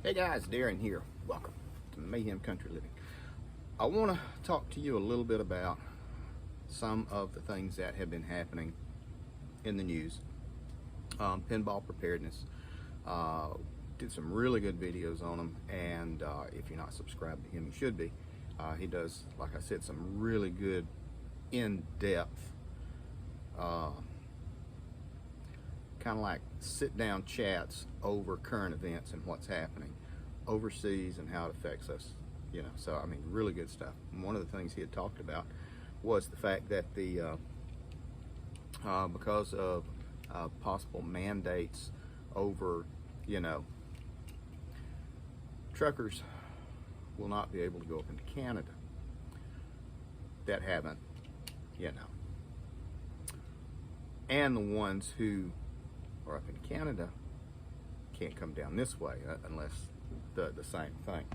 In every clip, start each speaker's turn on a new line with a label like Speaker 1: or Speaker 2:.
Speaker 1: Hey guys, Darren here. Welcome to Mayhem Country Living. I want to talk to you a little bit about some of the things that have been happening in the news. Pinball preparedness. Did some really good videos on them, and if you're not subscribed to him, you should be. He does, like I said, some really good, in-depth, kind of like sit-down chats over current events and what's happening overseas and how it affects us, so I mean, really good stuff. And one of the things he had talked about was the fact that because of possible mandates over, truckers will not be able to go up into Canada that haven't, and the ones who are up in Canada can't come down this way unless the same thing.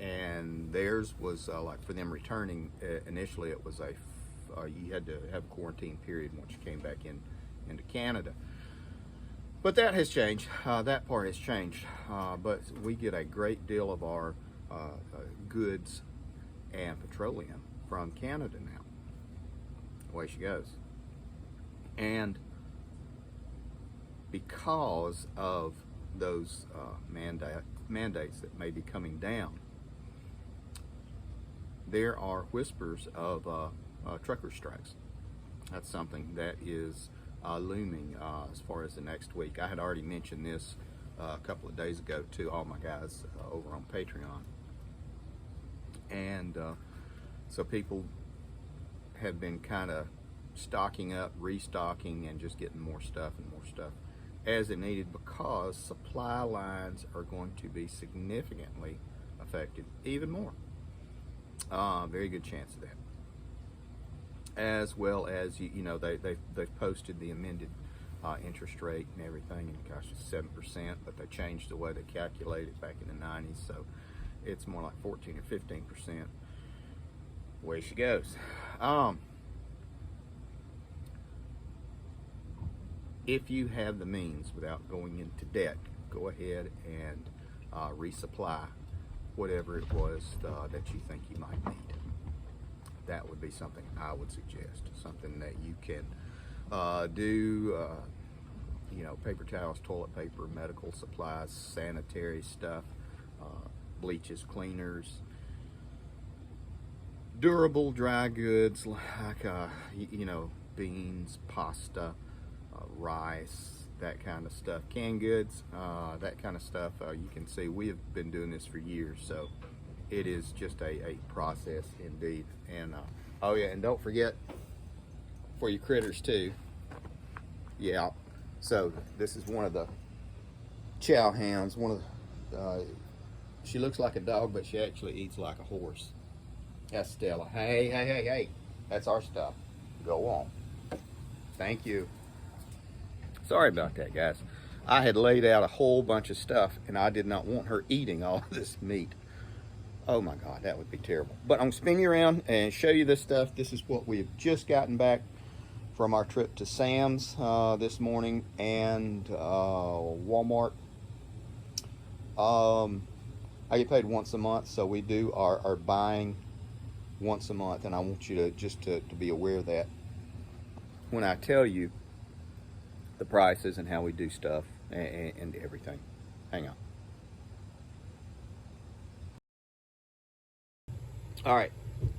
Speaker 1: And theirs was like for them returning, initially it was you had to have a quarantine period once you came back into Canada. But that has changed. That part has changed. But we get a great deal of our goods and petroleum from Canada now. Away she goes. And because of those mandates that may be coming down, there are whispers of trucker strikes. That's something that is looming as far as the next week. I had already mentioned this a couple of days ago to all my guys over on Patreon. And so people have been kind of stocking up, restocking, and just getting more stuff as they needed, because supply lines are going to be significantly affected even more. Very good chance of that. As well as, they've posted the amended interest rate and everything, and gosh, it's 7%, but they changed the way they calculate it back in the 90s, so it's more like 14 or 15%. Away she goes. If you have the means without going into debt, go ahead and resupply whatever it was that you think you might need. That would be something I would suggest. Something that you can do, paper towels, toilet paper, medical supplies, sanitary stuff, bleaches, cleaners, durable dry goods like, beans, pasta, rice, that kind of stuff, canned goods, that kind of stuff. You can see we have been doing this for years, so it is just a process indeed. And oh yeah, and don't forget for your critters too. Yeah, so this is one of the chow hounds. She looks like a dog, but she actually eats like a horse. That's Stella. Hey, that's our stuff. Go on. Thank you. Sorry about that, guys. I had laid out a whole bunch of stuff, and I did not want her eating all of this meat. Oh my God, that would be terrible. But I'm gonna spin you around and show you this stuff. This is what we've just gotten back from our trip to Sam's this morning and Walmart. I get paid once a month, so we do our buying once a month, and I want you to be aware of that when I tell you the prices and how we do stuff and everything. Hang on. All right,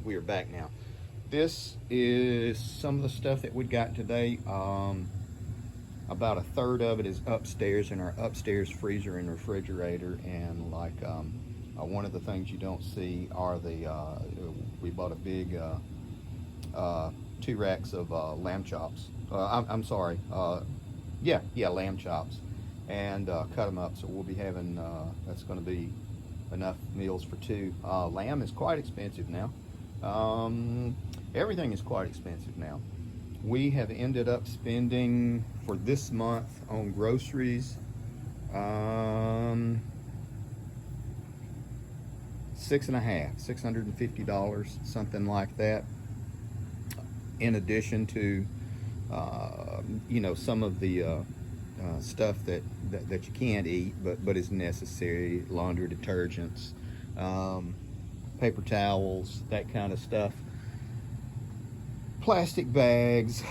Speaker 1: we are back now. This is some of the stuff that we got today. About a third of it is upstairs in our upstairs freezer and refrigerator, and like one of the things you don't see are we bought a big 2 racks of lamb chops. I'm sorry, yeah, lamb chops, and cut them up. So we'll be having, that's going to be enough meals for 2. Lamb is quite expensive now. Everything is quite expensive now. We have ended up spending for this month on groceries $650, something like that, in addition to some of the stuff that you can't eat, but is necessary. Laundry detergents, paper towels, that kind of stuff. Plastic bags,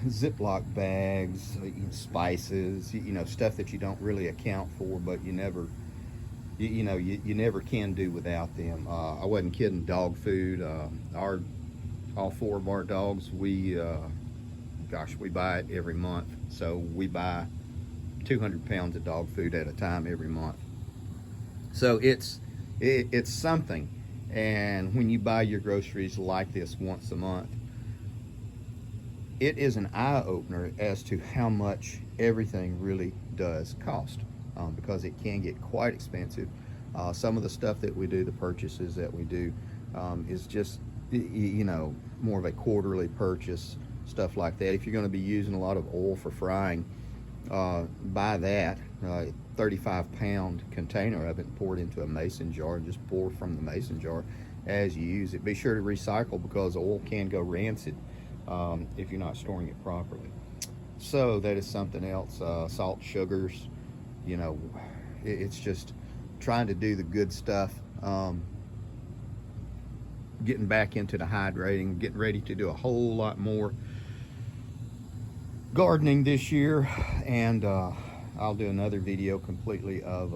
Speaker 1: Ziploc bags, spices, stuff that you don't really account for, but you never, you never can do without them. I wasn't kidding. Dog food. All 4 of our dogs, we buy it every month. So we buy 200 pounds of dog food at a time every month. So it's something. And when you buy your groceries like this once a month, it is an eye-opener as to how much everything really does cost, because it can get quite expensive. Some of the stuff that we do, the purchases that we do, is just, more of a quarterly purchase, stuff like that. If you're going to be using a lot of oil for frying, buy that 35-pound container of it and pour it into a mason jar, and just pour from the mason jar as you use it. Be sure to recycle, because oil can go rancid if you're not storing it properly. So that is something else. Salt, sugars, it's just trying to do the good stuff. Getting back into the hydrating, getting ready to do a whole lot more gardening this year, and I'll do another video completely of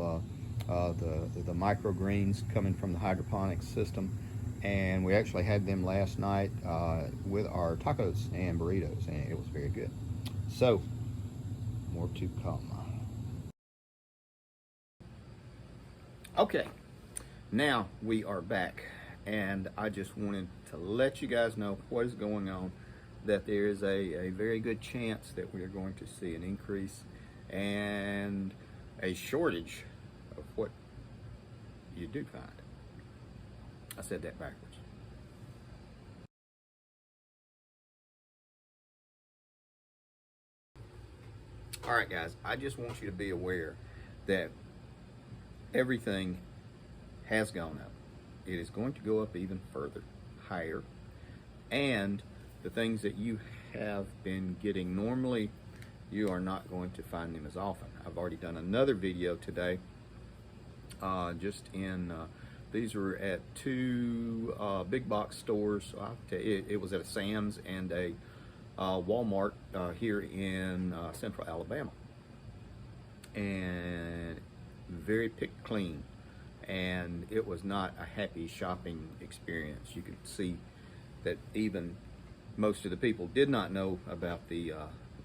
Speaker 1: the microgreens coming from the hydroponics system. And we actually had them last night with our tacos and burritos, and it was very good. So, more to come. Okay, now we are back, and I just wanted to let you guys know what is going on, that there is a very good chance that we are going to see an increase and a shortage of what you do find. I said that backwards. All right, guys, I just want you to be aware that everything has gone up. It is going to go up even further, higher. And the things that you have been getting normally, you are not going to find them as often. I've already done another video today, these were at 2 big box stores. So I'll tell you, it was at a Sam's and a Walmart here in central Alabama, and very picked clean, and it was not a happy shopping experience. You could see that even most of the people did not know about the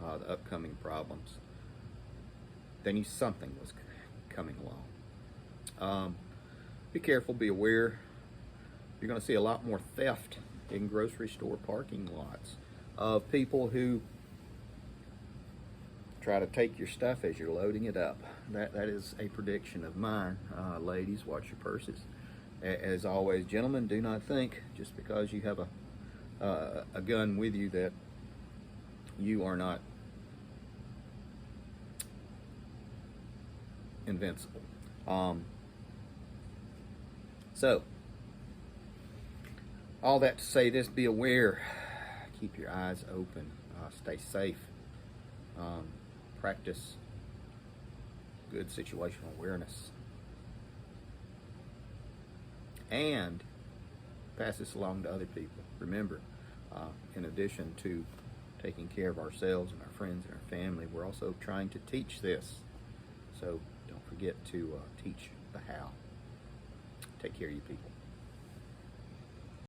Speaker 1: upcoming problems. They knew something was coming along. Be careful, be aware. You're going to see a lot more theft in grocery store parking lots of people who try to take your stuff as you're loading it up. That is a prediction of mine. Ladies, watch your purses. As always, gentlemen, do not think just because you have a gun with you that you are not invincible. So, all that to say this, be aware, keep your eyes open, stay safe, practice good situational awareness, and pass this along to other people. Remember, in addition to taking care of ourselves and our friends and our family, we're also trying to teach this. So don't forget to teach the how. Take care of you people.